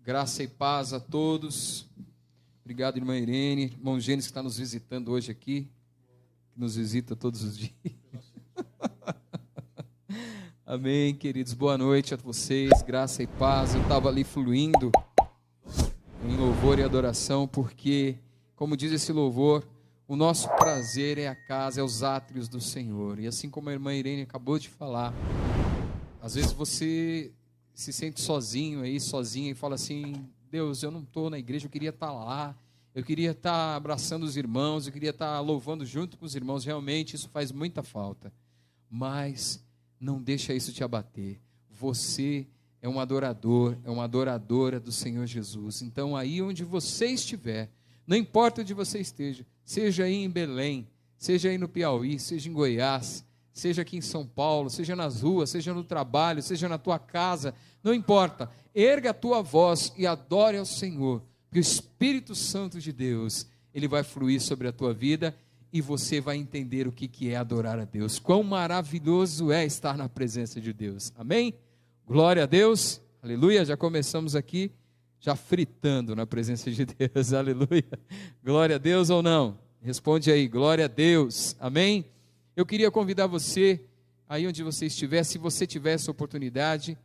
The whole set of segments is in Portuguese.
Graça e paz a todos. Obrigado, irmã Irene, irmão Gênesis que está nos visitando hoje aqui, que nos visita todos os dias. Amém, queridos, boa noite a vocês, graça e paz. Eu estava ali fluindo em louvor e adoração, porque, como diz esse louvor, o nosso prazer é a casa, é os átrios do Senhor. E assim como a irmã Irene acabou de falar, às vezes você se sente sozinho aí, sozinha, e fala assim: Deus, eu não estou na igreja, eu queria estar lá, eu queria estar abraçando os irmãos, eu queria estar louvando junto com os irmãos. Realmente isso faz muita falta, mas não deixa isso te abater. Você é um adorador, é uma adoradora do Senhor Jesus. Então aí onde você estiver, não importa onde você esteja, seja aí em Belém, seja aí no Piauí, seja em Goiás, seja aqui em São Paulo, seja nas ruas, seja no trabalho, seja na tua casa, não importa, erga a tua voz e adore ao Senhor, porque o Espírito Santo de Deus, ele vai fluir sobre a tua vida e você vai entender o que é adorar a Deus. Quão maravilhoso é estar na presença de Deus, amém? Glória a Deus, aleluia. Já começamos aqui, já fritando na presença de Deus, aleluia. Glória a Deus ou não? Responde aí, glória a Deus, amém? Eu queria convidar você, aí onde você estiver, se você tiver essa oportunidade,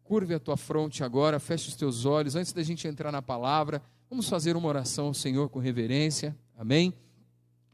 curve a tua fronte agora, feche os teus olhos, antes da gente entrar na palavra, vamos fazer uma oração ao Senhor com reverência, amém?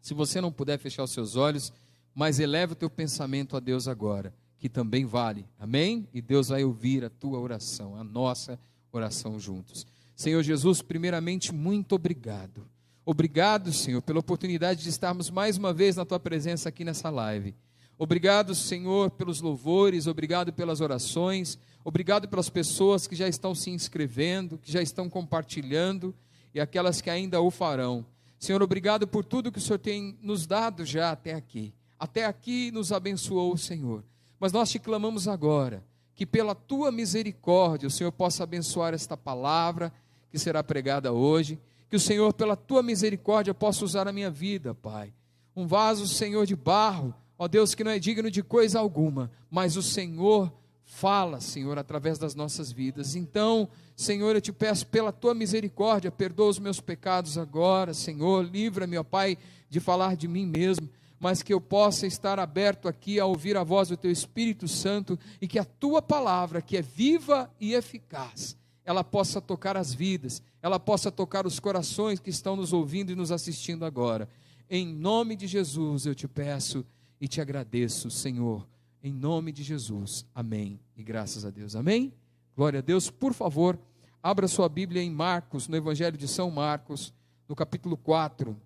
Se você não puder fechar os seus olhos, mas eleva o teu pensamento a Deus agora, que também vale, amém? E Deus vai ouvir a tua oração, a nossa oração juntos. Senhor Jesus, primeiramente, muito obrigado. Obrigado, Senhor, pela oportunidade de estarmos mais uma vez na Tua presença aqui nessa live. Obrigado, Senhor, pelos louvores, obrigado pelas orações, obrigado pelas pessoas que já estão se inscrevendo, que já estão compartilhando e aquelas que ainda o farão. Senhor, obrigado por tudo que o Senhor tem nos dado já até aqui. Até aqui nos abençoou o Senhor. Mas nós te clamamos agora, que pela Tua misericórdia o Senhor possa abençoar esta palavra que será pregada hoje. Que o Senhor, pela Tua misericórdia, possa usar a minha vida, Pai. Um vaso, Senhor, de barro, ó Deus, que não é digno de coisa alguma, mas o Senhor fala, Senhor, através das nossas vidas. Então, Senhor, eu te peço pela Tua misericórdia, perdoa os meus pecados agora, Senhor, livra-me, ó Pai, de falar de mim mesmo, mas que eu possa estar aberto aqui a ouvir a voz do Teu Espírito Santo e que a Tua palavra, que é viva e eficaz, ela possa tocar as vidas, ela possa tocar os corações que estão nos ouvindo e nos assistindo agora. Em nome de Jesus eu te peço e te agradeço, Senhor, em nome de Jesus, amém, e graças a Deus, amém? Glória a Deus. Por favor, abra sua Bíblia em Marcos, no Evangelho de São Marcos, no capítulo 4,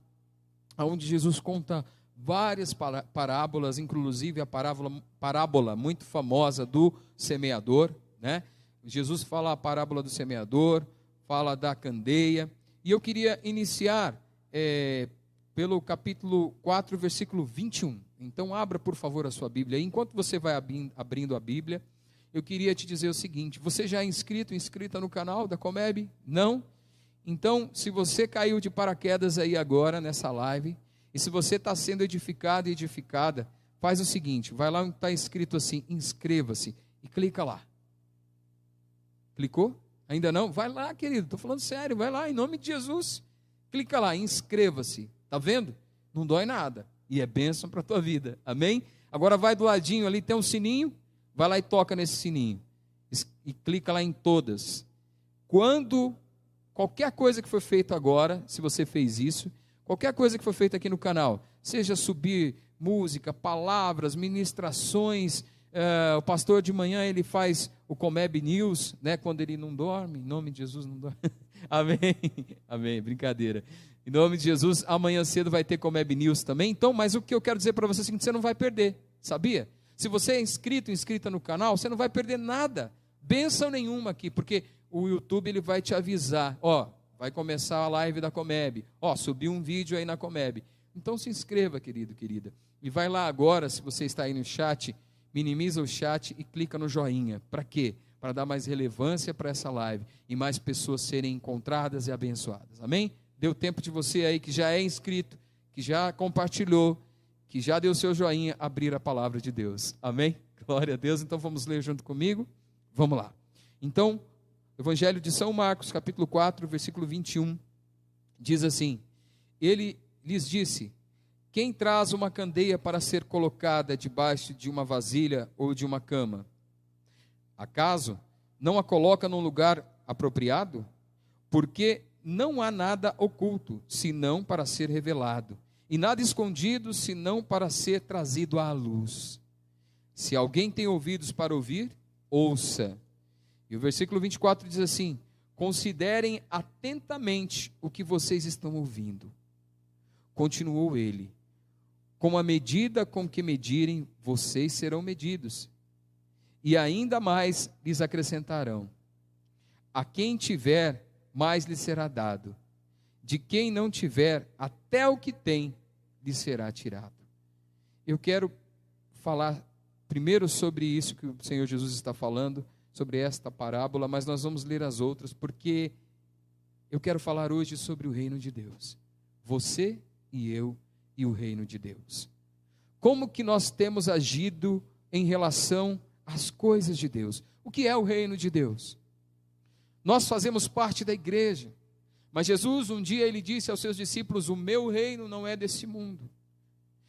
onde Jesus conta várias parábolas, inclusive a parábola muito famosa do semeador, né? Jesus fala a parábola do semeador, fala da candeia, e eu queria iniciar pelo capítulo 4, versículo 21, então abra por favor a sua Bíblia, enquanto você vai abrindo a Bíblia, eu queria te dizer o seguinte: você já é inscrita no canal da Comeb? Não? Então, se você caiu de paraquedas aí agora nessa live, e se você está sendo edificado e edificada, faz o seguinte, vai lá onde está escrito assim, inscreva-se, e clica lá. Clicou? Ainda não? Vai lá, querido, estou falando sério, vai lá, em nome de Jesus, clica lá, inscreva-se, está vendo? Não dói nada, e é bênção para a tua vida, amém? Agora vai do ladinho ali, tem um sininho, vai lá e toca nesse sininho, e clica lá em todas. Quando qualquer coisa que foi feita agora, se você fez isso, qualquer coisa que foi feita aqui no canal, seja subir música, palavras, ministrações, o pastor de manhã ele faz o Comeb News, né, quando ele não dorme, em nome de Jesus não dorme, amém, amém, brincadeira, em nome de Jesus, amanhã cedo vai ter Comeb News também. Então, mas o que eu quero dizer para você é o seguinte: você não vai perder, sabia? Se você é inscrita no canal, você não vai perder nada, bênção nenhuma aqui, porque o YouTube ele vai te avisar, ó, vai começar a live da Comeb, ó, subiu um vídeo aí na Comeb, então se inscreva, querido, querida, e vai lá agora, se você está aí no chat, minimiza o chat e clica no joinha. Para quê? Para dar mais relevância para essa live e mais pessoas serem encontradas e abençoadas. Amém? Deu tempo de você aí que já é inscrito, que já compartilhou, que já deu seu joinha, abrir a palavra de Deus. Amém? Glória a Deus. Então vamos ler junto comigo? Vamos lá. Então, Evangelho de São Marcos, capítulo 4, versículo 21, diz assim: ele lhes disse: quem traz uma candeia para ser colocada debaixo de uma vasilha ou de uma cama? Acaso não a coloca num lugar apropriado? Porque não há nada oculto, senão para ser revelado, e nada escondido, senão para ser trazido à luz. Se alguém tem ouvidos para ouvir, ouça. E o versículo 24 diz assim: considerem atentamente o que vocês estão ouvindo. Continuou ele: com a medida com que medirem, vocês serão medidos, e ainda mais lhes acrescentarão. A quem tiver, mais lhe será dado. De quem não tiver, até o que tem lhe será tirado. Eu quero falar primeiro sobre isso que o Senhor Jesus está falando, sobre esta parábola, mas nós vamos ler as outras, porque eu quero falar hoje sobre o reino de Deus. Você e eu e o reino de Deus. Como que nós temos agido em relação às coisas de Deus? O que é o reino de Deus? Nós fazemos parte da igreja, mas Jesus um dia ele disse aos seus discípulos: o meu reino não é desse mundo.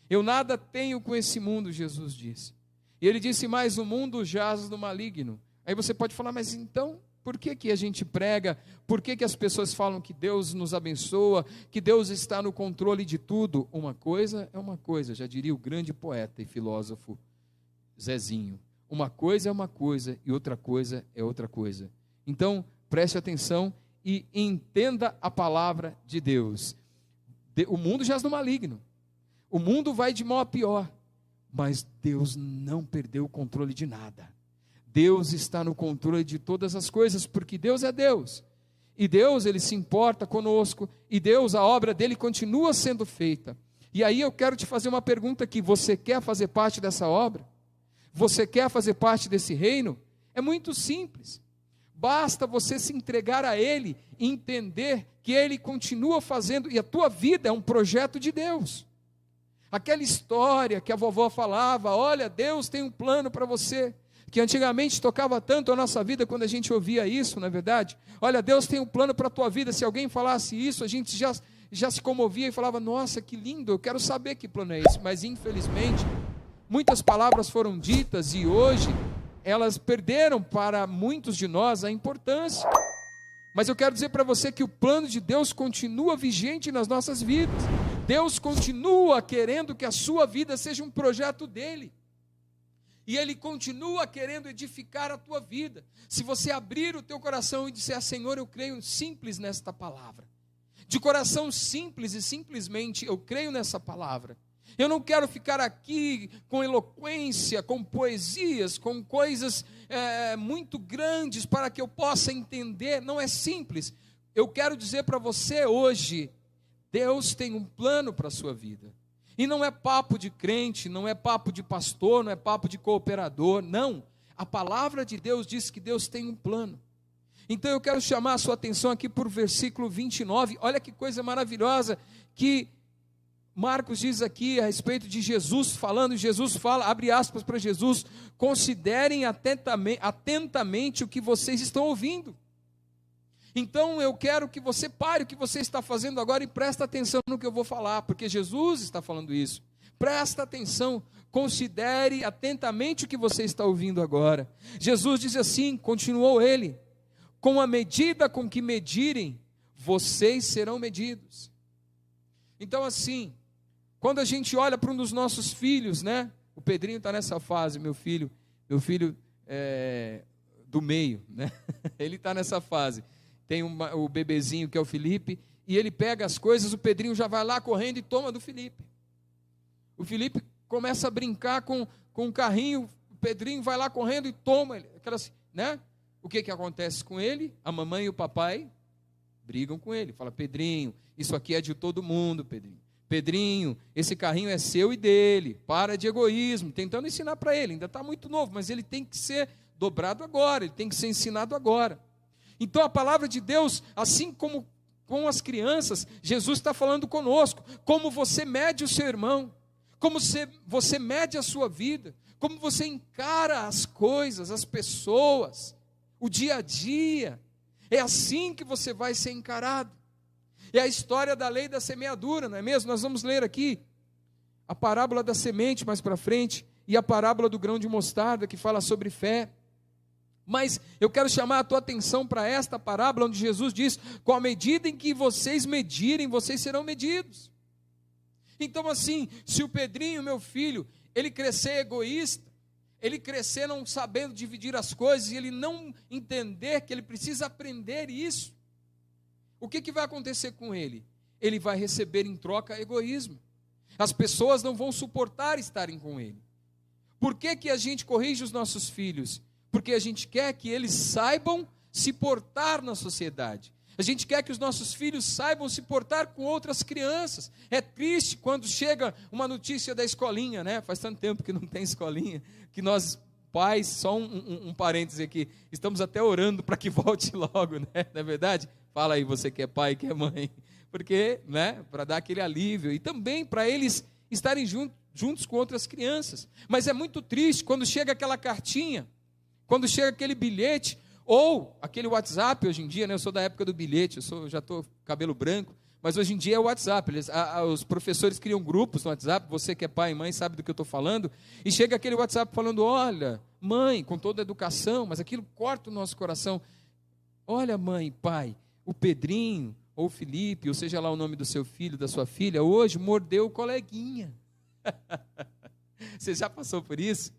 Eu nada tenho com esse mundo, Jesus disse. E ele disse mais: o mundo jaz no maligno. Aí você pode falar: mas então, por que a gente prega? Por que as pessoas falam que Deus nos abençoa, que Deus está no controle de tudo? Uma coisa é uma coisa, já diria o grande poeta e filósofo Zezinho. Uma coisa é uma coisa e outra coisa é outra coisa. Então, preste atenção e entenda a palavra de Deus. O mundo jaz no maligno. O mundo vai de mal a pior. Mas Deus não perdeu o controle de nada. Deus está no controle de todas as coisas, porque Deus é Deus. E Deus, Ele se importa conosco. E Deus, a obra dEle continua sendo feita. E aí eu quero te fazer uma pergunta aqui: você quer fazer parte dessa obra? Você quer fazer parte desse reino? É muito simples. Basta você se entregar a Ele e entender que Ele continua fazendo, e a tua vida é um projeto de Deus. Aquela história que a vovó falava: olha, Deus tem um plano para você, que antigamente tocava tanto a nossa vida quando a gente ouvia isso, não é verdade? Olha, Deus tem um plano para a tua vida. Se alguém falasse isso, a gente já se comovia e falava: nossa, que lindo, eu quero saber que plano é esse. Mas infelizmente, muitas palavras foram ditas e hoje elas perderam para muitos de nós a importância. Mas eu quero dizer para você que o plano de Deus continua vigente nas nossas vidas. Deus continua querendo que a sua vida seja um projeto dEle. E Ele continua querendo edificar a tua vida. Se você abrir o teu coração e disser: Senhor, eu creio simples nesta palavra. De coração simples e simplesmente eu creio nessa palavra. Eu não quero ficar aqui com eloquência, com poesias, com coisas muito grandes para que eu possa entender. Não é simples. Eu quero dizer para você hoje: Deus tem um plano para a sua vida. E não é papo de crente, não é papo de pastor, não é papo de cooperador, não. A palavra de Deus diz que Deus tem um plano. Então eu quero chamar a sua atenção aqui por versículo 29, olha que coisa maravilhosa que Marcos diz aqui a respeito de Jesus falando. Jesus fala, abre aspas para Jesus: considerem atentamente o que vocês estão ouvindo. Então eu quero que você pare o que você está fazendo agora e presta atenção no que eu vou falar, porque Jesus está falando isso. Presta atenção, considere atentamente o que você está ouvindo agora. Jesus diz assim, continuou ele: com a medida com que medirem, vocês serão medidos. Então assim, quando a gente olha para um dos nossos filhos, né? O Pedrinho está nessa fase, meu filho do meio, né? Ele está nessa fase. Tem o bebezinho que é o Felipe, e ele pega as coisas, o Pedrinho já vai lá correndo e toma do Felipe. O Felipe começa a brincar com o carrinho, o Pedrinho vai lá correndo e toma, né? O que acontece com ele? A mamãe e o papai brigam com ele, fala: Pedrinho, isso aqui é de todo mundo, Pedrinho. Pedrinho, esse carrinho é seu e dele, para de egoísmo, tentando ensinar para ele, ainda está muito novo, mas ele tem que ser dobrado agora, ele tem que ser ensinado agora. Então a palavra de Deus, assim como com as crianças, Jesus está falando conosco, como você mede o seu irmão, como você mede a sua vida, como você encara as coisas, as pessoas, o dia a dia. É assim que você vai ser encarado. É a história da lei da semeadura, não é mesmo? Nós vamos ler aqui a parábola da semente mais para frente e a parábola do grão de mostarda, que fala sobre fé. Mas eu quero chamar a tua atenção para esta parábola, onde Jesus diz: com a medida em que vocês medirem, vocês serão medidos. Então assim, se o Pedrinho, meu filho, ele crescer egoísta, ele crescer não sabendo dividir as coisas, e ele não entender que ele precisa aprender isso, o que vai acontecer com ele? Ele vai receber em troca egoísmo. As pessoas não vão suportar estarem com ele. Por que a gente corrige os nossos filhos? Porque a gente quer que eles saibam se portar na sociedade. A gente quer que os nossos filhos saibam se portar com outras crianças. É triste quando chega uma notícia da escolinha, né? Faz tanto tempo que não tem escolinha, que nós pais, só um parêntese aqui, estamos até orando para que volte logo, né? Não é verdade? Fala aí, você que é pai, que é mãe. Porque, né? Para dar aquele alívio. E também para eles estarem juntos com outras crianças. Mas é muito triste quando chega aquela cartinha, quando chega aquele bilhete, ou aquele WhatsApp hoje em dia, né? Eu sou da época do bilhete, já estou cabelo branco, mas hoje em dia é o WhatsApp. Os professores criam grupos no WhatsApp, você que é pai e mãe sabe do que eu estou falando, e chega aquele WhatsApp falando: olha, mãe, com toda a educação, mas aquilo corta o nosso coração. Olha, mãe, pai, o Pedrinho, ou o Felipe, ou seja lá o nome do seu filho, da sua filha, hoje mordeu o coleguinha. Você já passou por isso?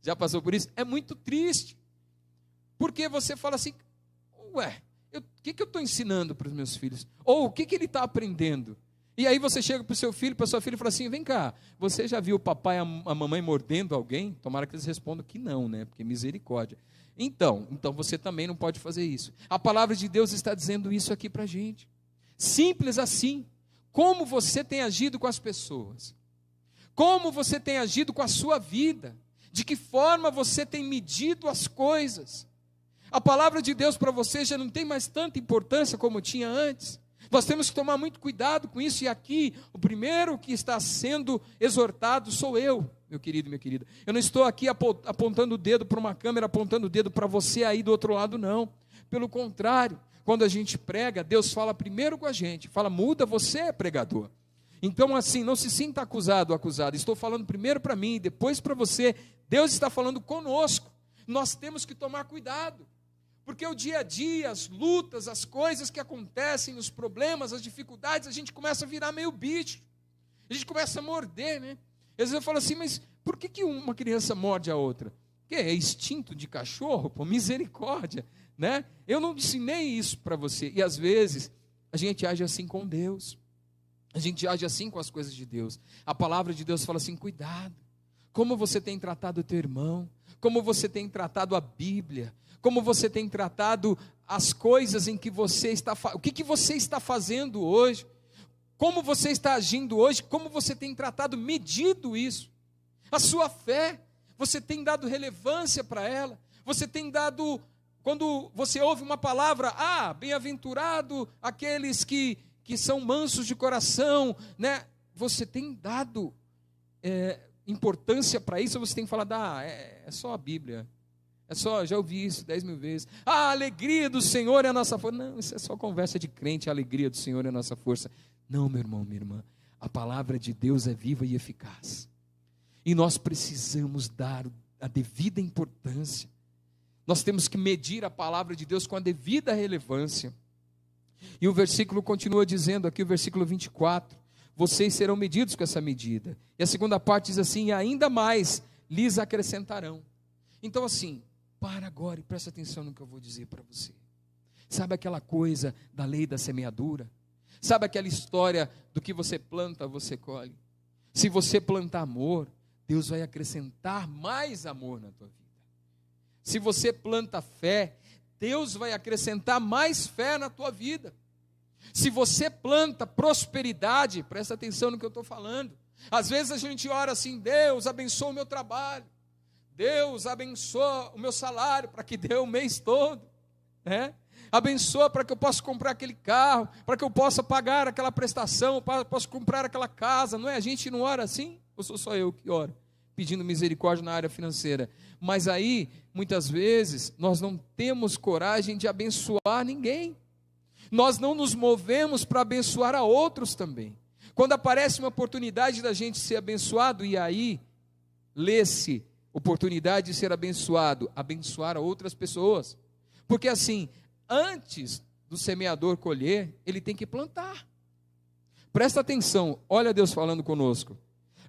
Já passou por isso? É muito triste. Porque você fala assim: ué, o que eu estou ensinando para os meus filhos? Ou o que ele está aprendendo? E aí você chega para o seu filho, para a sua filha e fala assim: vem cá, você já viu o papai e a mamãe mordendo alguém? Tomara que eles respondam que não, né? Porque misericórdia. Então você também não pode fazer isso. A palavra de Deus está dizendo isso aqui para a gente. Simples assim. Como você tem agido com as pessoas? Como você tem agido com a sua vida? De que forma você tem medido as coisas? A palavra de Deus para você já não tem mais tanta importância como tinha antes. Nós temos que tomar muito cuidado com isso. E aqui, o primeiro que está sendo exortado sou eu, meu querido e minha querida. Eu não estou aqui apontando o dedo para uma câmera, apontando o dedo para você aí do outro lado, não. Pelo contrário, quando a gente prega, Deus fala primeiro com a gente. Fala: muda, você é pregador. Então assim, não se sinta acusado ou acusada. Estou falando primeiro para mim, depois para você. Deus está falando conosco. Nós temos que tomar cuidado. Porque o dia a dia, as lutas, as coisas que acontecem, os problemas, as dificuldades, a gente começa a virar meio bicho. A gente começa a morder, né? Às vezes eu falo assim: mas por que uma criança morde a outra? Que é instinto de cachorro? Pô, misericórdia, né? Eu não ensinei isso para você. E às vezes a gente age assim com Deus. A gente age assim com as coisas de Deus. A palavra de Deus fala assim: cuidado. Como você tem tratado o teu irmão? Como você tem tratado a Bíblia? Como você tem tratado as coisas em que você está... O que você está fazendo hoje? Como você está agindo hoje? Como você tem tratado, medido isso? A sua fé, você tem dado relevância para ela? Você tem dado... Quando você ouve uma palavra: bem-aventurado aqueles que são mansos de coração, né? Você tem dado importância para isso? Ou você tem falado: é só a Bíblia, já ouvi isso 10 mil vezes. A alegria do Senhor é a nossa força. Não, isso é só conversa de crente. A alegria do Senhor é a nossa força. Não, meu irmão, minha irmã, a palavra de Deus é viva e eficaz, e nós precisamos dar a devida importância. Nós temos que medir a palavra de Deus com a devida relevância. E o versículo continua dizendo aqui, o versículo 24: vocês serão medidos com essa medida. E a segunda parte diz assim: e ainda mais lhes acrescentarão. Então assim, para agora e presta atenção no que eu vou dizer para você. Sabe aquela coisa da lei da semeadura? Sabe aquela história do que você planta, você colhe? Se você plantar amor, Deus vai acrescentar mais amor na tua vida. Se você planta fé, Deus vai acrescentar mais fé na tua vida. Se você planta prosperidade, presta atenção no que eu estou falando. Às vezes a gente ora assim: Deus abençoa o meu trabalho, Deus abençoa o meu salário para que dê o mês todo, né? Abençoa para que eu possa comprar aquele carro, para que eu possa pagar aquela prestação, para que eu possa comprar aquela casa, não é? A gente não ora assim? Ou sou só eu que oro? pedindo misericórdia na área financeira. Mas aí, muitas vezes, nós não temos coragem de abençoar ninguém. Nós não nos movemos para abençoar a outros também. Quando aparece uma oportunidade da gente ser abençoado, e aí, lê-se oportunidade de ser abençoado, abençoar a outras pessoas. Porque assim, antes do semeador colher, ele tem que plantar. Presta atenção, olha Deus falando conosco.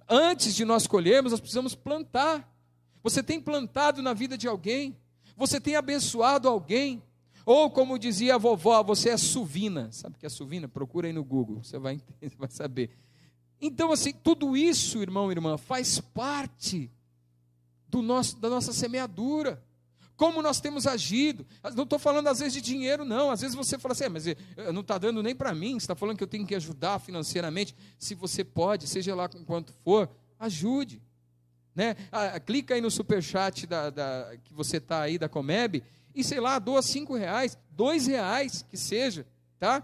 Antes de nós colhermos, nós precisamos plantar. Você tem plantado na vida de alguém? Você tem abençoado alguém? Ou como dizia a vovó, você é suvina. Sabe o que é suvina? Procura aí no Google, você vai saber. Então assim, tudo isso, irmão e irmã, faz parte da nossa semeadura. Como nós temos agido. Não estou falando às vezes de dinheiro não, às vezes você fala assim, mas não está dando nem para mim, você está falando que eu tenho que ajudar financeiramente. Se você pode, seja lá com quanto for, ajude, né? Clica aí no superchat que você está aí da Comeb, e sei lá, doa R$5, R$2 que seja, tá?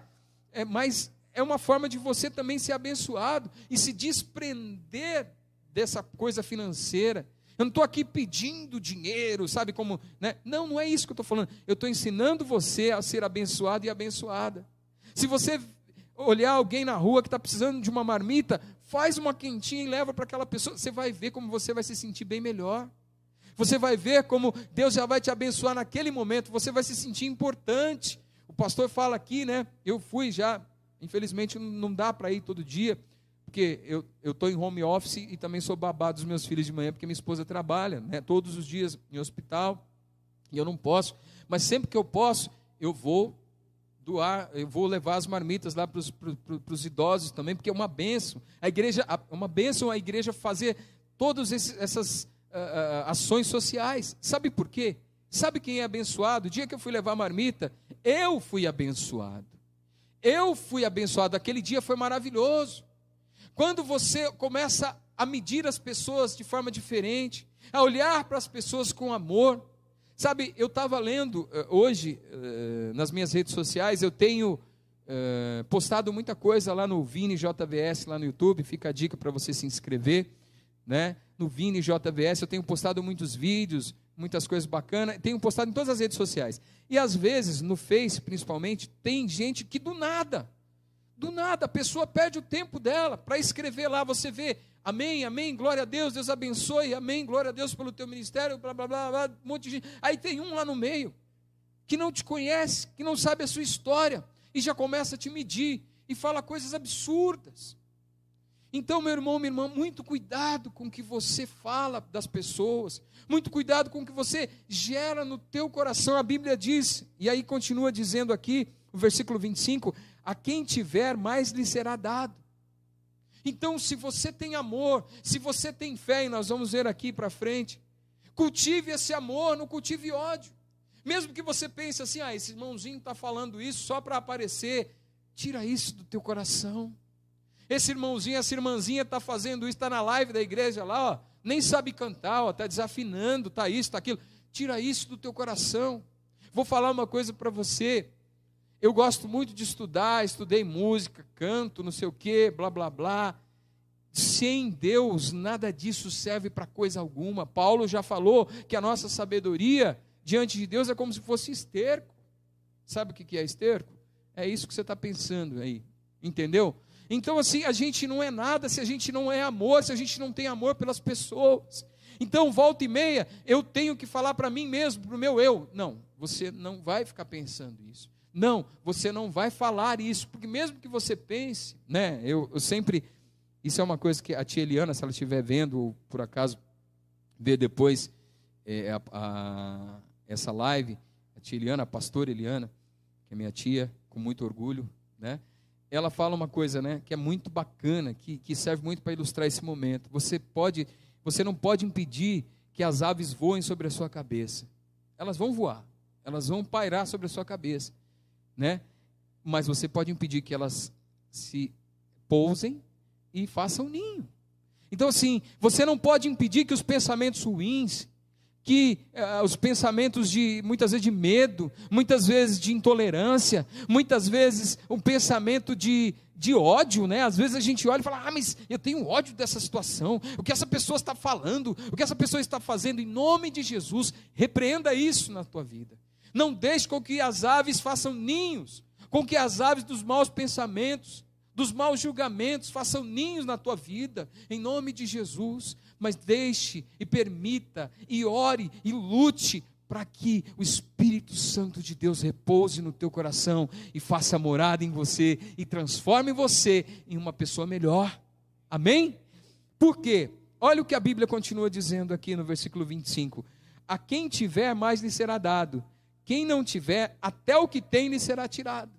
Mas é uma forma de você também ser abençoado, e se desprender dessa coisa financeira. Eu não estou aqui pedindo dinheiro, sabe como, né? Não é isso que eu estou falando. Eu estou ensinando você a ser abençoado e abençoada. Se você olhar alguém na rua que está precisando de uma marmita, faz uma quentinha e leva para aquela pessoa. Você vai ver como você vai se sentir bem melhor. Você vai ver como Deus já vai te abençoar naquele momento. Você vai se sentir importante. O pastor fala aqui, né? Eu fui já, infelizmente não dá para ir todo dia, porque eu estou em home office e também sou babá dos meus filhos de manhã, porque minha esposa trabalha, né, todos os dias em hospital, e eu não posso, mas sempre que eu posso, eu vou doar, eu vou levar as marmitas lá para os idosos também, porque é uma bênção, uma bênção a igreja fazer todas essas ações sociais. Sabe por quê? Sabe quem é abençoado? O dia que eu fui levar a marmita, eu fui abençoado, aquele dia foi maravilhoso. Quando você começa a medir as pessoas de forma diferente, a olhar para as pessoas com amor, sabe, eu estava lendo hoje, nas minhas redes sociais, eu tenho postado muita coisa lá no Vini JVS, lá no YouTube, fica a dica para você se inscrever, né? No Vini JVS, eu tenho postado muitos vídeos, muitas coisas bacanas, tenho postado em todas as redes sociais, e às vezes, no Face principalmente, tem gente que do nada, a pessoa perde o tempo dela para escrever lá, você vê, amém, amém, glória a Deus, Deus abençoe, amém, glória a Deus pelo teu ministério, blá, blá, blá, blá, um monte de gente. Aí tem um lá no meio, que não te conhece, que não sabe a sua história, e já começa a te medir, e fala coisas absurdas. Então, meu irmão, minha irmã, muito cuidado com o que você fala das pessoas, muito cuidado com o que você gera no teu coração. A Bíblia diz, e aí continua dizendo aqui, o versículo 25, a quem tiver, mais lhe será dado. Então, se você tem amor, se você tem fé, e nós vamos ver aqui para frente, cultive esse amor, não cultive ódio. Mesmo que você pense assim, esse irmãozinho está falando isso só para aparecer, tira isso do teu coração. Esse irmãozinho, essa irmãzinha está fazendo isso, está na live da igreja lá, nem sabe cantar, está desafinando, está isso, está aquilo. Tira isso do teu coração. Vou falar uma coisa para você. Eu gosto muito de estudar, estudei música, canto, não sei o quê, blá, blá, blá. Sem Deus, nada disso serve para coisa alguma. Paulo já falou que a nossa sabedoria diante de Deus é como se fosse esterco. Sabe o que é esterco? É isso que você está pensando aí, entendeu? Então assim, a gente não é nada se a gente não é amor, se a gente não tem amor pelas pessoas. Então, volta e meia, eu tenho que falar para mim mesmo, para o meu eu. Não, você não vai ficar pensando isso. Não, você não vai falar isso, porque mesmo que você pense, né, eu sempre, isso é uma coisa que a tia Eliana, se ela estiver vendo, ou por acaso ver depois essa live, a tia Eliana, a pastora Eliana, que é minha tia, com muito orgulho, né, ela fala uma coisa, né, que é muito bacana, que serve muito para ilustrar esse momento. Você não pode impedir que as aves voem sobre a sua cabeça. Elas vão voar, elas vão pairar sobre a sua cabeça, né? Mas você pode impedir que elas se pousem e façam ninho. Então assim, você não pode impedir que os pensamentos ruins, os pensamentos muitas vezes de medo, muitas vezes de intolerância, muitas vezes um pensamento de ódio, né? Às vezes a gente olha e fala, mas eu tenho ódio dessa situação, o que essa pessoa está falando, o que essa pessoa está fazendo. Em nome de Jesus, repreenda isso na tua vida. Não deixe com que as aves façam ninhos, com que as aves dos maus pensamentos, dos maus julgamentos façam ninhos na tua vida, em nome de Jesus. Mas deixe e permita e ore e lute para que o Espírito Santo de Deus repouse no teu coração e faça morada em você e transforme você em uma pessoa melhor. Amém? Por quê? Olha o que a Bíblia continua dizendo aqui no versículo 25: a quem tiver, mais lhe será dado, quem não tiver, até o que tem lhe será tirado.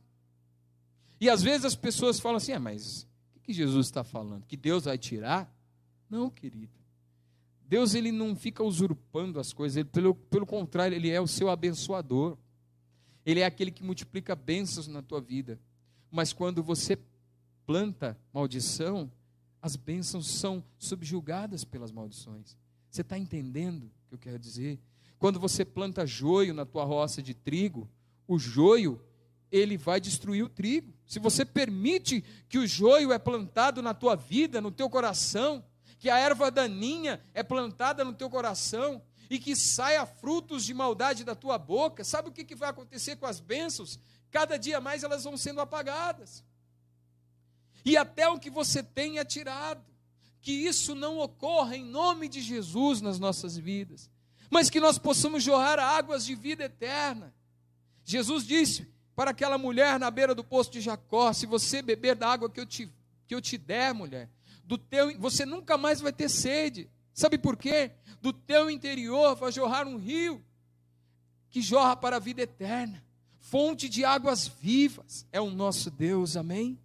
E às vezes as pessoas falam assim, mas o que Jesus está falando? Que Deus vai tirar? Não, querido. Deus, ele não fica usurpando as coisas, pelo contrário, ele é o seu abençoador. Ele é aquele que multiplica bênçãos na tua vida. Mas quando você planta maldição, as bênçãos são subjugadas pelas maldições. Você está entendendo o que eu quero dizer? Quando você planta joio na tua roça de trigo, o joio, ele vai destruir o trigo. Se você permite que o joio é plantado na tua vida, no teu coração, que a erva daninha é plantada no teu coração e que saia frutos de maldade da tua boca, sabe o que vai acontecer com as bênçãos? Cada dia mais elas vão sendo apagadas. E até o que você tem é tirado. Que isso não ocorra em nome de Jesus nas nossas vidas, mas que nós possamos jorrar águas de vida eterna. Jesus disse para aquela mulher na beira do poço de Jacó, se você beber da água que eu te der, mulher, você nunca mais vai ter sede. Sabe por quê? Do teu interior vai jorrar um rio que jorra para a vida eterna, fonte de águas vivas. É o nosso Deus, amém?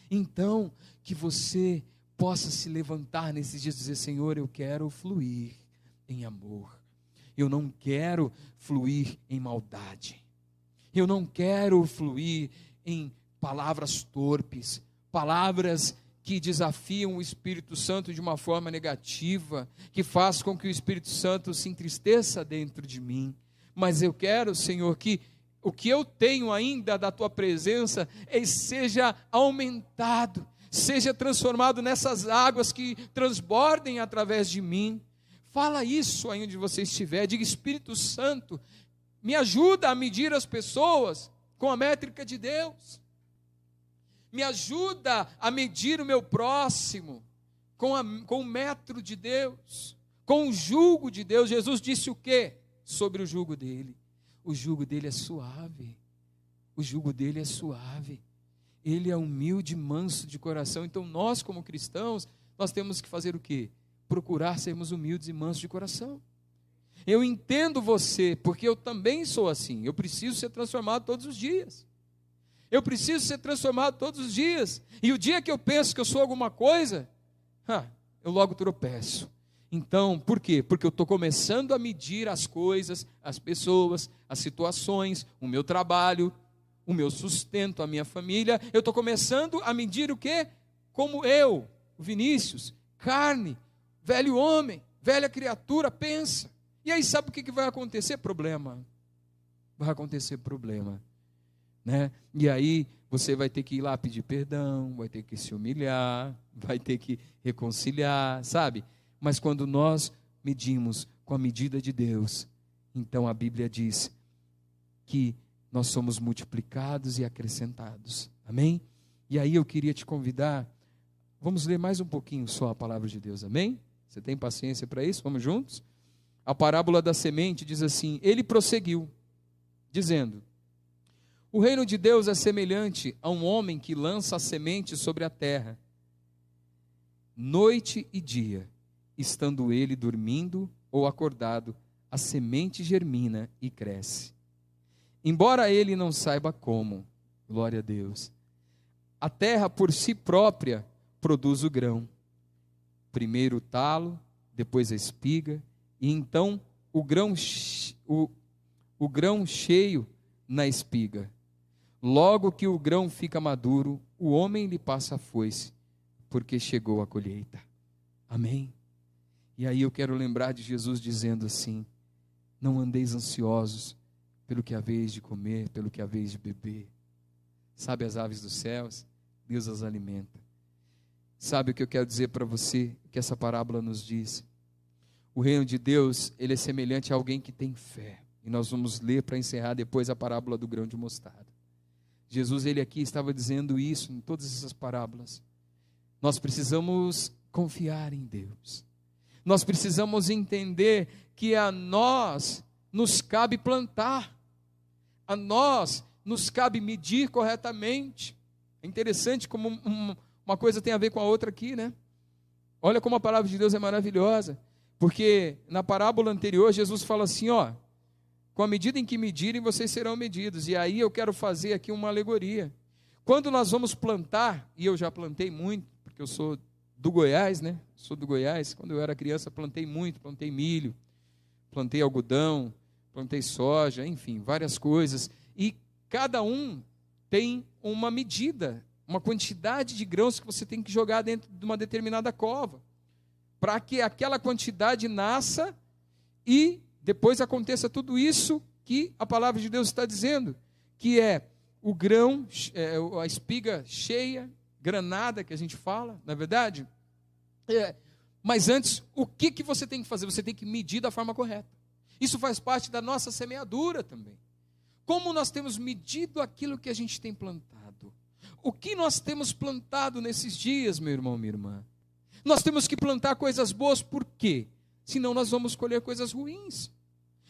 Então, que você possa se levantar nesses dias e dizer, Senhor, eu quero fluir em amor, eu não quero fluir em maldade, eu não quero fluir em palavras torpes, palavras que desafiam o Espírito Santo de uma forma negativa, que faz com que o Espírito Santo se entristeça dentro de mim. Mas eu quero, Senhor, que o que eu tenho ainda da Tua presença seja aumentado, seja transformado nessas águas que transbordem através de mim. Fala isso aí onde você estiver, diga, Espírito Santo, me ajuda a medir as pessoas com a métrica de Deus. Me ajuda a medir o meu próximo com o metro de Deus, com o jugo de Deus. Jesus disse o quê sobre o jugo dele? O jugo dele é suave, o jugo dele é suave, ele é humilde e manso de coração. Então nós como cristãos, nós temos que fazer o quê? Procurar sermos humildes e mansos de coração. Eu entendo você, porque eu também sou assim, eu preciso ser transformado todos os dias. Eu preciso ser transformado todos os dias. E o dia que eu penso que eu sou alguma coisa, eu logo tropeço. Então, por quê? Porque eu estou começando a medir as coisas, as pessoas, as situações, o meu trabalho, o meu sustento, a minha família. Eu estou começando a medir o quê? Como eu, Vinícius, carne, velho homem, velha criatura, pensa. E aí sabe o que vai acontecer? Problema. Vai acontecer problema. Né? E aí você vai ter que ir lá pedir perdão, vai ter que se humilhar, vai ter que reconciliar, sabe? Mas quando nós medimos com a medida de Deus, então a Bíblia diz que nós somos multiplicados e acrescentados, amém? E aí eu queria te convidar, vamos ler mais um pouquinho só a palavra de Deus, amém? Você tem paciência para isso? Vamos juntos? A parábola da semente diz assim, ele prosseguiu, dizendo, o reino de Deus é semelhante a um homem que lança a semente sobre a terra, noite e dia, estando ele dormindo ou acordado, a semente germina e cresce. Embora ele não saiba como, glória a Deus, a terra por si própria produz o grão. Primeiro o talo, depois a espiga, e então o grão cheio na espiga. Logo que o grão fica maduro, o homem lhe passa a foice, porque chegou a colheita. Amém? E aí eu quero lembrar de Jesus dizendo assim, Não andeis ansiosos pelo que haveis de comer, pelo que haveis de beber. Sabe as aves dos céus? Deus as alimenta. Sabe o que eu quero dizer para você, que essa parábola nos diz? O reino de Deus, ele é semelhante a alguém que tem fé. E nós vamos ler para encerrar depois a parábola do grão de mostarda. Jesus, ele aqui estava dizendo isso em todas essas parábolas. Nós precisamos confiar em Deus. Nós precisamos entender que a nós nos cabe plantar. A nós nos cabe medir corretamente. É interessante como uma coisa tem a ver com a outra aqui, né? Olha como a palavra de Deus é maravilhosa. Porque na parábola anterior, Jesus fala assim, ó, com a medida em que medirem, vocês serão medidos. E aí eu quero fazer aqui uma alegoria. Quando nós vamos plantar, e eu já plantei muito, porque eu sou do Goiás, né? Sou do Goiás. Quando eu era criança, plantei muito, plantei milho, plantei algodão, plantei soja, enfim, várias coisas. E cada um tem uma medida, uma quantidade de grãos que você tem que jogar dentro de uma determinada cova, para que aquela quantidade nasça e depois aconteça tudo isso que a palavra de Deus está dizendo, que é o grão, a espiga cheia, granada que a gente fala, não é verdade? Mas antes, o que você tem que fazer? Você tem que medir da forma correta. Isso faz parte da nossa semeadura também. Como nós temos medido aquilo que a gente tem plantado? O que nós temos plantado nesses dias, meu irmão, minha irmã? Nós temos que plantar coisas boas, por quê? Senão nós vamos colher coisas ruins.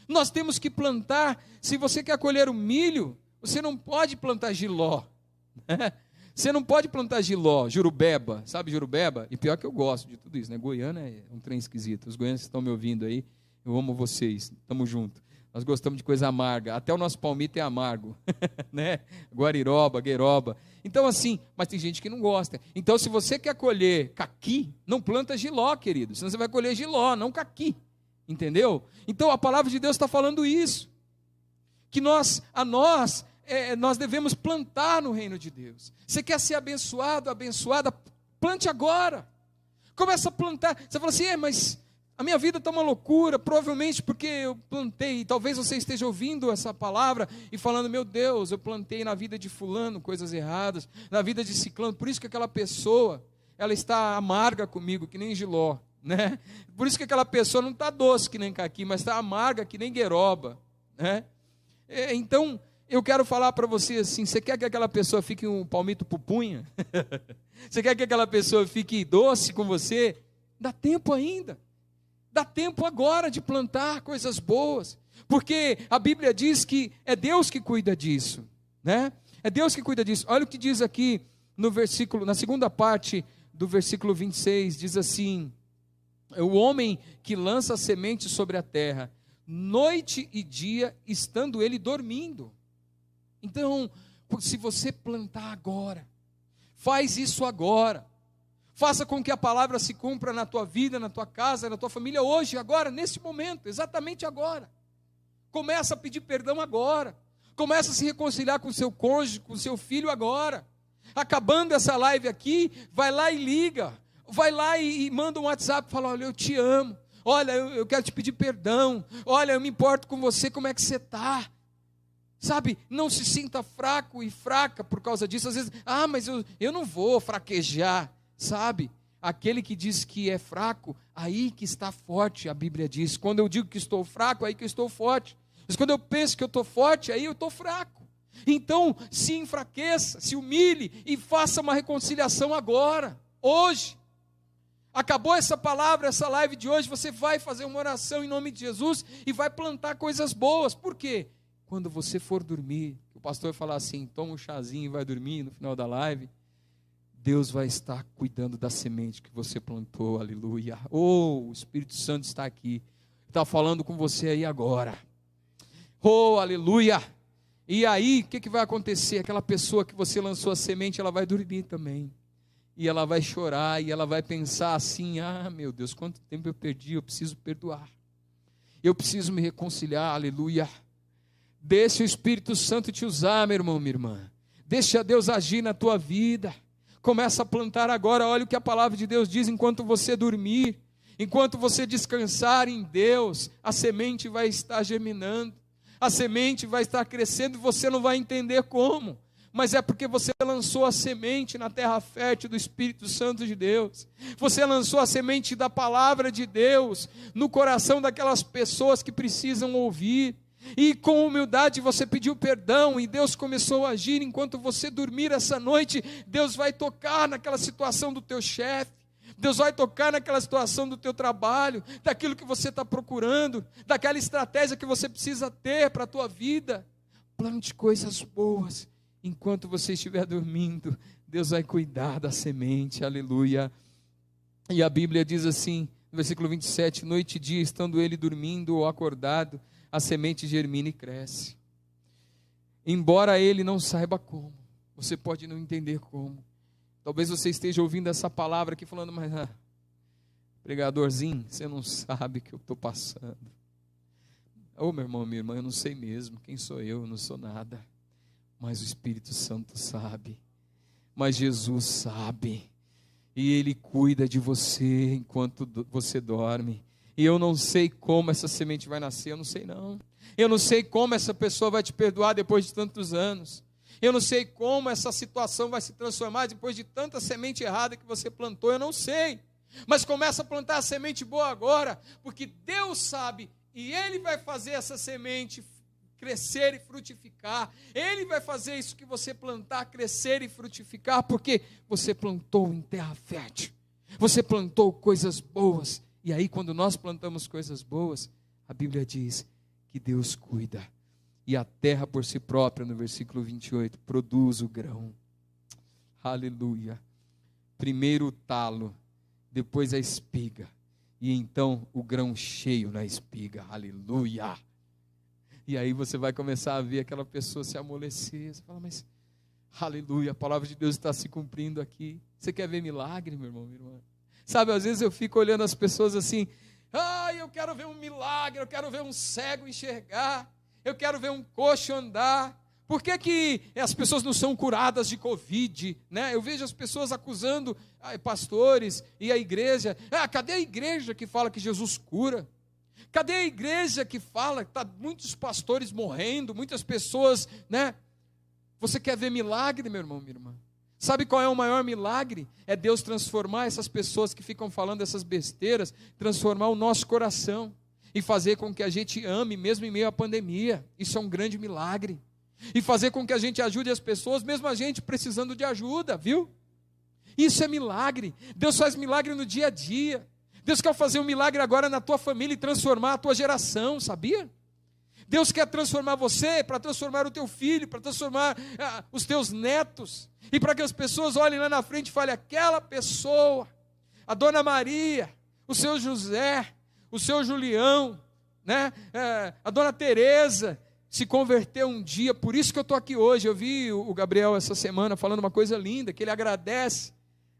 Nós temos que plantar, se você quer colher o milho, você não pode plantar jiló, né? Você não pode plantar jiló, jurubeba, sabe jurubeba? E pior que eu gosto de tudo isso, né? Goiânia é um trem esquisito. Os goianos que estão me ouvindo aí, eu amo vocês, estamos juntos. Nós gostamos de coisa amarga, até o nosso palmito é amargo, né? Guariroba, gueiroba. Então assim, mas tem gente que não gosta. Então se você quer colher caqui, não planta jiló, querido, senão você vai colher jiló, não caqui, entendeu? Então a palavra de Deus está falando isso, que nós devemos plantar no reino de Deus. Você quer ser abençoado, abençoada, plante agora, começa a plantar. Você fala assim, mas a minha vida está uma loucura, provavelmente porque eu plantei. Talvez você esteja ouvindo essa palavra e falando, meu Deus, eu plantei na vida de fulano coisas erradas, na vida de ciclano, por isso que aquela pessoa, ela está amarga comigo, que nem jiló, né? Por isso que aquela pessoa não está doce que nem caqui, mas está amarga que nem gueiroba, né? Então, eu quero falar para você assim, você quer que aquela pessoa fique um palmito pupunha? Você quer que aquela pessoa fique doce com você? Dá tempo ainda. Dá tempo agora de plantar coisas boas, porque a Bíblia diz que é Deus que cuida disso, né? É Deus que cuida disso. Olha o que diz aqui no versículo, na segunda parte do versículo 26, diz assim: o homem que lança a semente sobre a terra, noite e dia, estando ele dormindo. Então, se você plantar agora, faz isso agora, faça com que a palavra se cumpra na tua vida, na tua casa, na tua família, hoje, agora, nesse momento, exatamente agora. Começa a pedir perdão agora, começa a se reconciliar com o seu cônjuge, com o seu filho agora. Acabando essa live aqui, vai lá e liga, vai lá e manda um WhatsApp, fala, olha, eu te amo, olha, eu quero te pedir perdão, olha, eu me importo com você, como é que você está? Sabe, não se sinta fraco e fraca por causa disso. Às vezes, mas eu não vou fraquejar, sabe? Aquele que diz que é fraco, aí que está forte, a Bíblia diz. Quando eu digo que estou fraco, aí que eu estou forte. Mas quando eu penso que eu estou forte, aí eu estou fraco. Então, se enfraqueça, se humilhe e faça uma reconciliação agora, hoje. Acabou essa palavra, essa live de hoje, você vai fazer uma oração em nome de Jesus e vai plantar coisas boas. Por quê? Quando você for dormir, o pastor vai falar assim, toma um chazinho e vai dormir no final da live, Deus vai estar cuidando da semente que você plantou, aleluia. O Espírito Santo está aqui, está falando com você aí agora. Aleluia. E aí, o que vai acontecer? Aquela pessoa que você lançou a semente, ela vai dormir também. E ela vai chorar, e ela vai pensar assim, meu Deus, quanto tempo eu perdi, eu preciso perdoar. Eu preciso me reconciliar, aleluia. Deixa o Espírito Santo te usar, meu irmão, minha irmã. Deixa Deus agir na tua vida. Começa a plantar agora, olha o que a palavra de Deus diz, enquanto você dormir. Enquanto você descansar em Deus, a semente vai estar germinando, a semente vai estar crescendo e você não vai entender como. Mas é porque você lançou a semente na terra fértil do Espírito Santo de Deus. Você lançou a semente da palavra de Deus no coração daquelas pessoas que precisam ouvir. E com humildade você pediu perdão e Deus começou a agir. Enquanto você dormir essa noite, Deus vai tocar naquela situação do teu chefe. Deus vai tocar naquela situação do teu trabalho, daquilo que você está procurando, daquela estratégia que você precisa ter para a tua vida. Plante coisas boas. Enquanto você estiver dormindo, Deus vai cuidar da semente, aleluia. E a Bíblia diz assim, no versículo 27, noite e dia, estando ele dormindo ou acordado, a semente germina e cresce. Embora ele não saiba como, você pode não entender como. Talvez você esteja ouvindo essa palavra aqui falando, mas pregadorzinho, você não sabe o que eu estou passando. Ô meu irmão, minha irmã, eu não sei mesmo, quem sou eu não sou nada. Mas o Espírito Santo sabe, mas Jesus sabe, e Ele cuida de você enquanto você dorme. E eu não sei como essa semente vai nascer, eu não sei não. Eu não sei como essa pessoa vai te perdoar depois de tantos anos. Eu não sei como essa situação vai se transformar depois de tanta semente errada que você plantou, eu não sei. Mas começa a plantar a semente boa agora, porque Deus sabe, e Ele vai fazer essa semente crescer e frutificar. Ele vai fazer isso que você plantar, crescer e frutificar, porque você plantou em terra fértil. Você plantou coisas boas. E aí quando nós plantamos coisas boas, a Bíblia diz que Deus cuida. E a terra por si própria, no versículo 28, produz o grão. Aleluia. Primeiro o talo, depois a espiga. E então o grão cheio na espiga. Aleluia. E aí você vai começar a ver aquela pessoa se amolecer. Você fala, mas, aleluia, a palavra de Deus está se cumprindo aqui. Você quer ver milagre, meu irmão, minha irmã? Sabe, às vezes eu fico olhando as pessoas assim, eu quero ver um milagre, eu quero ver um cego enxergar, eu quero ver um coxo andar. Por que que as pessoas não são curadas de Covid, né? Eu vejo as pessoas acusando pastores e a igreja. Cadê a igreja que fala que Jesus cura? Cadê a igreja que fala que está muitos pastores morrendo, muitas pessoas, né? Você quer ver milagre, meu irmão, minha irmã? Sabe qual é o maior milagre? É Deus transformar essas pessoas que ficam falando essas besteiras, transformar o nosso coração e fazer com que a gente ame, mesmo em meio à pandemia. Isso é um grande milagre. E fazer com que a gente ajude as pessoas, mesmo a gente precisando de ajuda, viu? Isso é milagre. Deus faz milagre no dia a dia. Deus quer fazer um milagre agora na tua família e transformar a tua geração, sabia? Deus quer transformar você, para transformar o teu filho, para transformar os teus netos, e para que as pessoas olhem lá na frente e falem, aquela pessoa, a Dona Maria, o seu José, o seu Julião, né? A Dona Teresa, se converteu um dia, por isso que eu estou aqui hoje. Eu vi o Gabriel essa semana falando uma coisa linda, que ele agradece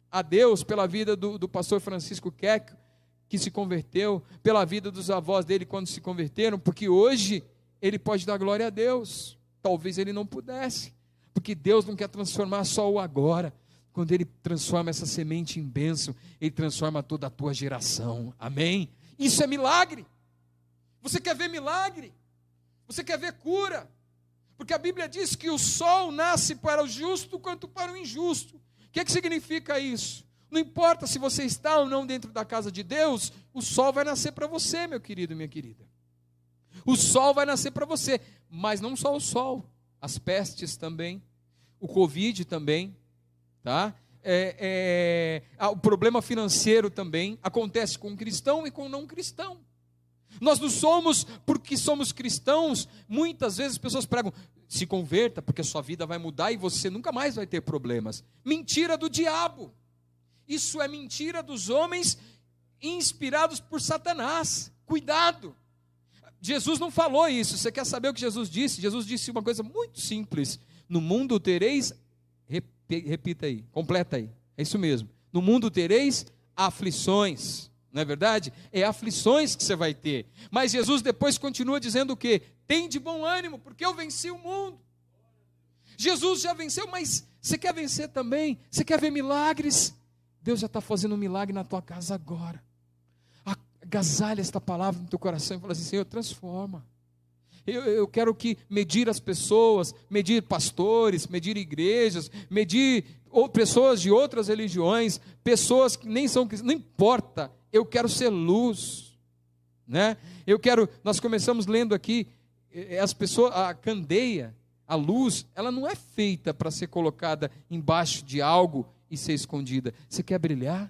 a Deus pela vida do pastor Francisco Queco, que se converteu, pela vida dos avós dele quando se converteram, porque hoje ele pode dar glória a Deus. Talvez ele não pudesse, porque Deus não quer transformar só o agora. Quando Ele transforma essa semente em bênção, Ele transforma toda a tua geração, amém? Isso é milagre. Você quer ver milagre? Você quer ver cura? Porque a Bíblia diz que o sol nasce para o justo quanto para o injusto. O que significa isso? Não importa se você está ou não dentro da casa de Deus, o sol vai nascer para você, meu querido e minha querida. O sol vai nascer para você, mas não só o sol, as pestes também, o Covid também, tá? O problema financeiro também acontece com cristão e com não cristão. Nós não somos, porque somos cristãos, muitas vezes as pessoas pregam, se converta, porque a sua vida vai mudar e você nunca mais vai ter problemas. Mentira do diabo. Isso é mentira dos homens inspirados por Satanás. Cuidado. Jesus não falou isso. Você quer saber o que Jesus disse? Jesus disse uma coisa muito simples. No mundo tereis, repita aí, completa aí. É isso mesmo. No mundo tereis aflições. Não é verdade? É aflições que você vai ter. Mas Jesus depois continua dizendo o quê? Tem de bom ânimo, porque eu venci o mundo. Jesus já venceu, mas você quer vencer também? Você quer ver milagres? Deus já está fazendo um milagre na tua casa agora. A agasalha esta palavra no teu coração e fala assim: Senhor, transforma. Eu quero que medir as pessoas, medir pastores, medir igrejas, medir pessoas de outras religiões, pessoas que nem são cristãs, não importa, eu quero ser luz, né? Nós começamos lendo aqui, as pessoas, a candeia, a luz, ela não é feita para ser colocada embaixo de algo e ser escondida. Você quer brilhar?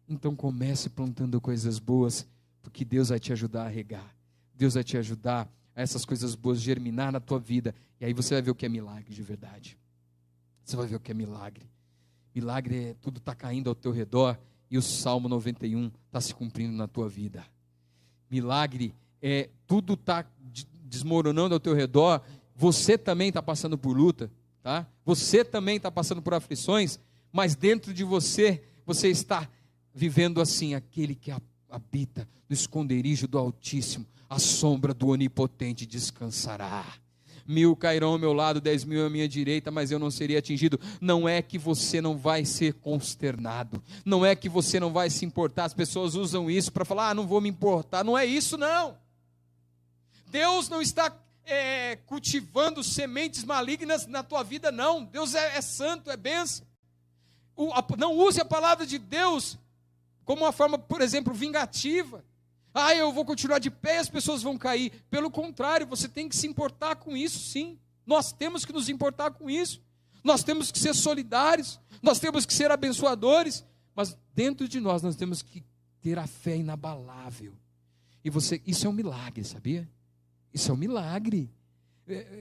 Então comece plantando coisas boas, porque Deus vai te ajudar a regar, Deus vai te ajudar a essas coisas boas germinar na tua vida, e aí você vai ver o que é milagre de verdade. Você vai ver o que é milagre. Milagre é tudo está caindo ao teu redor, e o Salmo 91 está se cumprindo na tua vida. Milagre é tudo está desmoronando ao teu redor, você também está passando por luta, tá? Você também está passando por aflições, mas dentro de você, você está vivendo assim: aquele que habita no esconderijo do Altíssimo, a sombra do Onipotente descansará. 1000 cairão ao meu lado, 10.000 à minha direita, mas eu não seria atingido. Não é que você não vai ser consternado, não é que você não vai se importar. As pessoas usam isso para falar: não vou me importar. Não é isso, não. Deus não está cultivando sementes malignas na tua vida, não. Deus é santo, é bênção. Não use a palavra de Deus como uma forma, por exemplo, vingativa. Eu vou continuar de pé e as pessoas vão cair. Pelo contrário, você tem que se importar com isso, sim. Nós temos que nos importar com isso. Nós temos que ser solidários, nós temos que ser abençoadores, mas dentro de nós temos que ter a fé inabalável. Isso é um milagre, sabia? Isso é um milagre.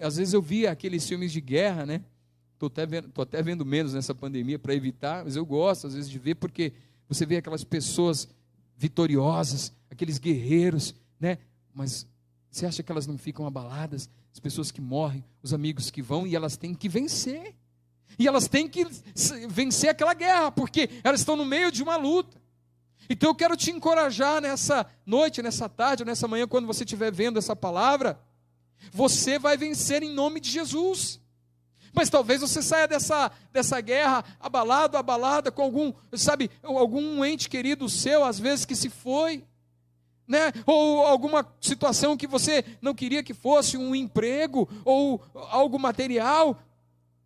Às vezes eu via aqueles filmes de guerra, né? Estou até vendo menos nessa pandemia para evitar, mas eu gosto às vezes de ver, porque você vê aquelas pessoas vitoriosas, aqueles guerreiros, né? Mas você acha que elas não ficam abaladas? As pessoas que morrem, os amigos que vão, e elas têm que vencer. E elas têm que vencer aquela guerra, porque elas estão no meio de uma luta. Então eu quero te encorajar nessa noite, nessa tarde, ou nessa manhã, quando você estiver vendo essa palavra, você vai vencer em nome de Jesus. Mas talvez você saia dessa guerra abalada com algum ente querido seu, às vezes que se foi, né? Ou alguma situação que você não queria que fosse, um emprego, ou algo material,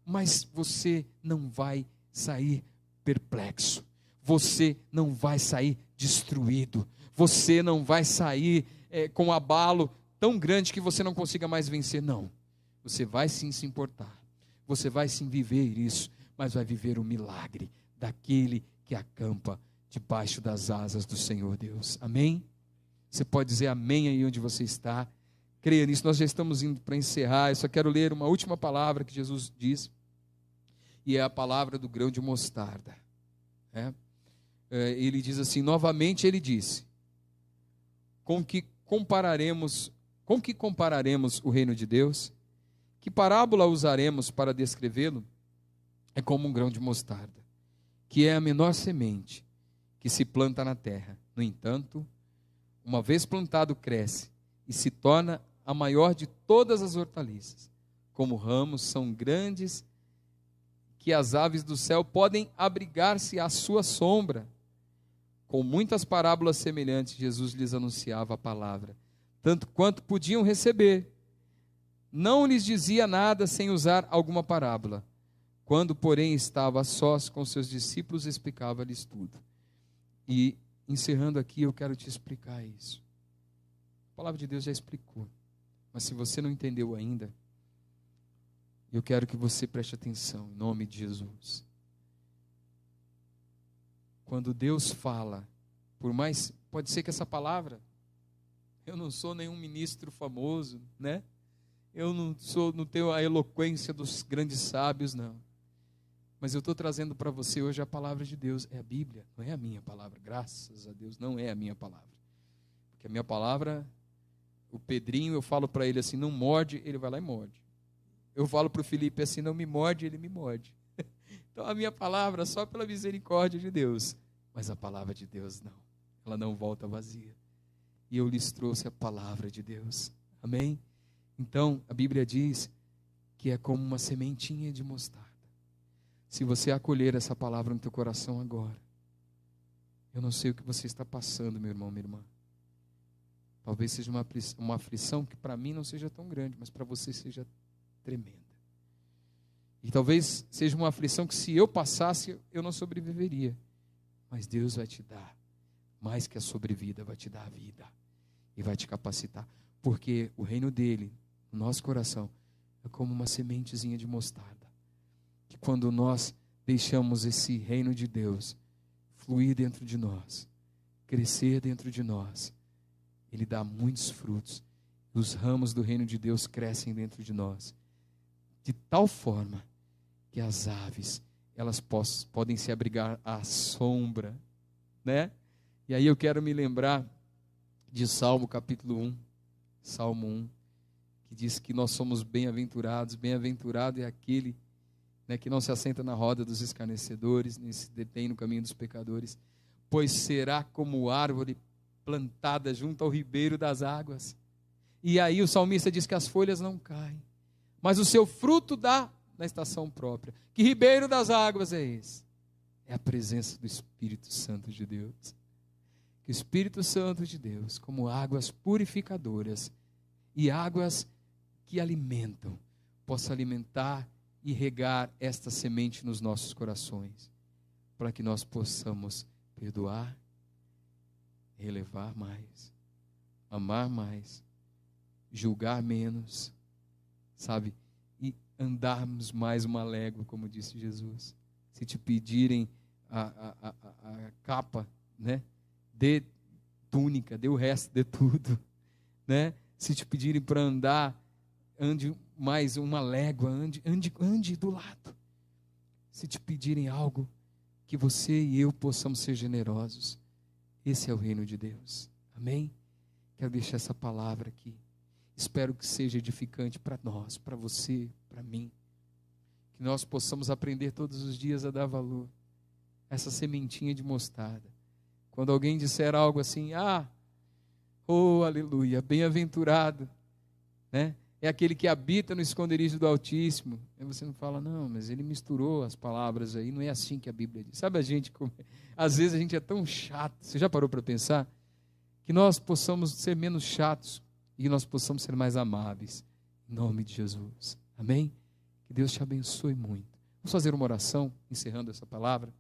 mas você não vai sair perplexo, você não vai sair destruído, você não vai sair com um abalo tão grande que você não consiga mais vencer, não. Você vai sim se importar, você vai sim viver isso, mas vai viver o milagre daquele que acampa debaixo das asas do Senhor Deus. Amém? Você pode dizer amém aí onde você está. Creia nisso. Nós já estamos indo para encerrar. Eu só quero ler uma última palavra que Jesus diz, e é a palavra do grão de mostarda. Ele diz assim, novamente ele disse: com que compararemos o reino de Deus? Que parábola usaremos para descrevê-lo? É como um grão de mostarda, que é a menor semente que se planta na terra. No entanto, uma vez plantado, cresce e se torna a maior de todas as hortaliças. Como ramos são grandes, que as aves do céu podem abrigar-se à sua sombra. Com muitas parábolas semelhantes, Jesus lhes anunciava a palavra, tanto quanto podiam receber. Não lhes dizia nada sem usar alguma parábola. Quando, porém, estava a sós com seus discípulos, explicava-lhes tudo. E, encerrando aqui, eu quero te explicar isso. A palavra de Deus já explicou, mas se você não entendeu ainda, eu quero que você preste atenção, em nome de Jesus. Quando Deus fala, por mais, pode ser que essa palavra, eu não sou nenhum ministro famoso, né? Eu não tenho a eloquência dos grandes sábios, não. Mas eu estou trazendo para você hoje a palavra de Deus. É a Bíblia, não é a minha palavra. Graças a Deus, não é a minha palavra. Porque a minha palavra, o Pedrinho, eu falo para ele assim, não morde, ele vai lá e morde. Eu falo para o Felipe assim, não me morde, ele me morde. Então a minha palavra, só pela misericórdia de Deus. Mas a palavra de Deus não. Ela não volta vazia. E eu lhes trouxe a palavra de Deus. Amém? Então, a Bíblia diz que é como uma sementinha de mostarda. Se você acolher essa palavra no teu coração agora, eu não sei o que você está passando, meu irmão, minha irmã. Talvez seja uma aflição que para mim não seja tão grande, mas para você seja tremenda. E talvez seja uma aflição que se eu passasse, eu não sobreviveria. Mas Deus vai te dar mais que a sobrevida, vai te dar a vida. E vai te capacitar. Porque o reino dele, no nosso coração, é como uma sementezinha de mostarda. Que quando nós deixamos esse reino de Deus fluir dentro de nós, crescer dentro de nós, ele dá muitos frutos. Os ramos do reino de Deus crescem dentro de nós. De tal forma que as aves, elas podem se abrigar à sombra, né? E aí eu quero me lembrar de Salmo capítulo 1, Salmo 1, que diz que nós somos bem-aventurados. Bem-aventurado é aquele, né, que não se assenta na roda dos escarnecedores, nem se detém no caminho dos pecadores, pois será como árvore plantada junto ao ribeiro das águas. E aí o salmista diz que as folhas não caem, mas o seu fruto dá na estação própria. Que ribeiro das águas é esse? É a presença do Espírito Santo de Deus. Que o Espírito Santo de Deus, como águas purificadoras e águas que alimentam, possa alimentar e regar esta semente nos nossos corações, para que nós possamos perdoar, relevar mais, amar mais, julgar menos, sabe? E andarmos mais uma légua, como disse Jesus. Se te pedirem a capa, né? Dê túnica, dê o resto, dê tudo, né? Se te pedirem para andar, ande mais uma légua, ande do lado. Se te pedirem algo, que você e eu possamos ser generosos. Esse é o reino de Deus. Amém? Quero deixar essa palavra aqui. Espero que seja edificante para nós, para você, para mim. Que nós possamos aprender todos os dias a dar valor a essa sementinha de mostarda. Quando alguém disser algo assim, oh, aleluia, bem-aventurado, né? É aquele que habita no esconderijo do Altíssimo. Aí você não fala, não, mas ele misturou as palavras aí, não é assim que a Bíblia diz. Sabe a gente, às vezes a gente é tão chato, você já parou para pensar? Que nós possamos ser menos chatos e que nós possamos ser mais amáveis, em nome de Jesus. Amém? Que Deus te abençoe muito. Vamos fazer uma oração, encerrando essa palavra.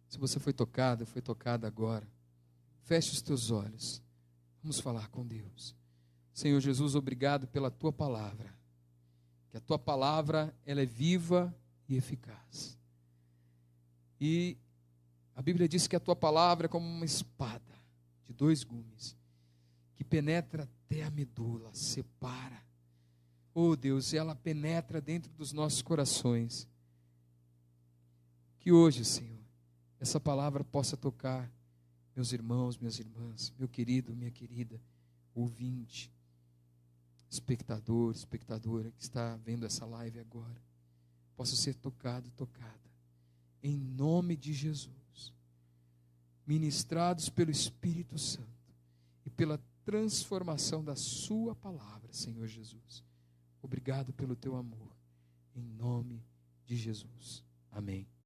Se você foi tocado, foi tocada agora, feche os teus olhos. Vamos falar com Deus. Senhor Jesus, obrigado pela tua palavra. Que a tua palavra, ela é viva e eficaz. E a Bíblia diz que a tua palavra é como uma espada de 2 gumes, que penetra até a medula, separa. Oh Deus, ela penetra dentro dos nossos corações. Que hoje, Senhor, essa palavra possa tocar meus irmãos, minhas irmãs, meu querido, minha querida, ouvinte, espectador, espectadora que está vendo essa live agora, possa ser tocado, tocada, em nome de Jesus, ministrados pelo Espírito Santo e pela transformação da sua palavra, Senhor Jesus. Obrigado pelo teu amor, em nome de Jesus. Amém.